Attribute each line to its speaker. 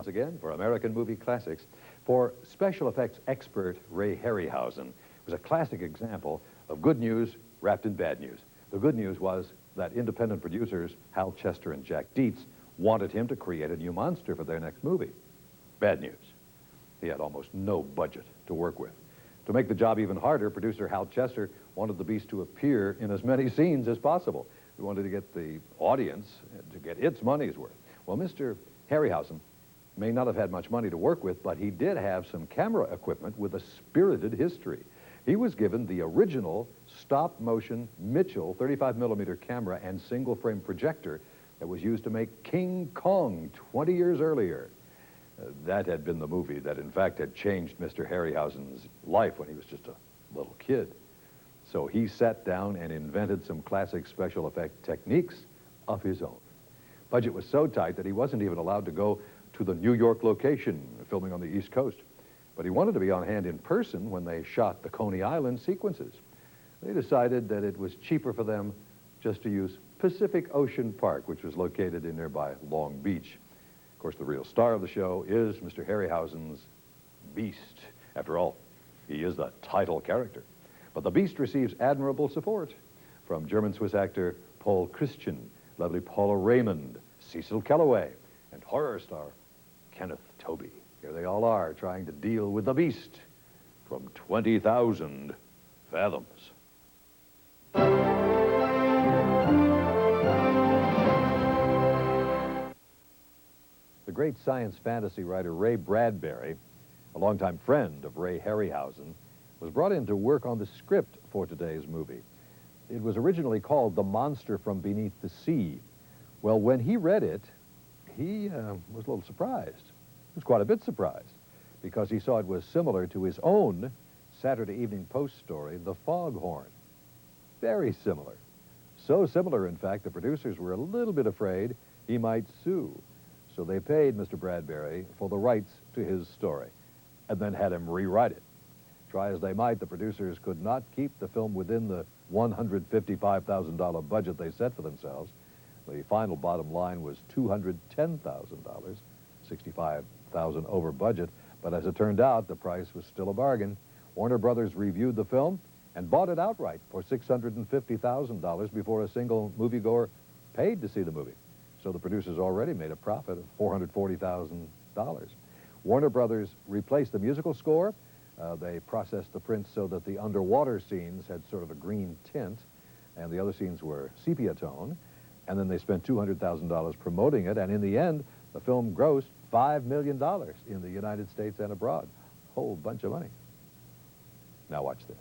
Speaker 1: once again for American Movie Classics. For special effects expert Ray Harryhausen was a classic example of good news wrapped in bad news. The good news was that independent producers Hal Chester and Jack Dietz wanted him to create a new monster for their next movie. Bad news. He had almost no budget to work with. To make the job even harder, producer Hal Chester wanted the beast to appear in as many scenes as possible. He wanted to get the audience to get its money's worth. Well, Mr. Harryhausen may not have had much money to work with, but he did have some camera equipment with a spirited history. He was given the original stop-motion Mitchell 35mm camera and single-frame projector that was used to make King Kong 20 years earlier. That had been the movie that, in fact, had changed Mr. Harryhausen's life when he was just a little kid. So he sat down and invented some classic special effect techniques of his own. Budget was so tight that he wasn't even allowed to go to the New York location, filming on the East Coast. But he wanted to be on hand in person when they shot the Coney Island sequences. They decided that it was cheaper for them just to use Pacific Ocean Park, which was located in nearby Long Beach. Of course, the real star of the show is Mr. Harryhausen's Beast. After all, he is the title character. But the Beast receives admirable support from German-Swiss actor Paul Christian, lovely Paula Raymond, Cecil Kellaway, and horror star Kenneth Tobey. Here they all are trying to deal with the Beast from 20,000 Fathoms. The great science fantasy writer Ray Bradbury, a longtime friend of Ray Harryhausen, was brought in to work on the script for today's movie. It was originally called The Monster from Beneath the Sea. Well, when he read it, he was a little surprised. He was quite a bit surprised because he saw it was similar to his own Saturday Evening Post story, The Foghorn. Very similar. So similar, in fact, the producers were a little bit afraid he might sue. So they paid Mr. Bradbury for the rights to his story and then had him rewrite it. Try as they might, the producers could not keep the film within the $155,000 budget they set for themselves. The final bottom line was $210,000, $65,000 over budget. But as it turned out, the price was still a bargain. Warner Brothers reviewed the film and bought it outright for $650,000 before a single moviegoer paid to see the movie. So the producers already made a profit of $440,000. Warner Brothers replaced the musical score. They processed the prints so that the underwater scenes had sort of a green tint, and the other scenes were sepia tone. And then they spent $200,000 promoting it, and in the end, the film grossed $5 million in the United States and abroad. Whole bunch of money. Now watch this.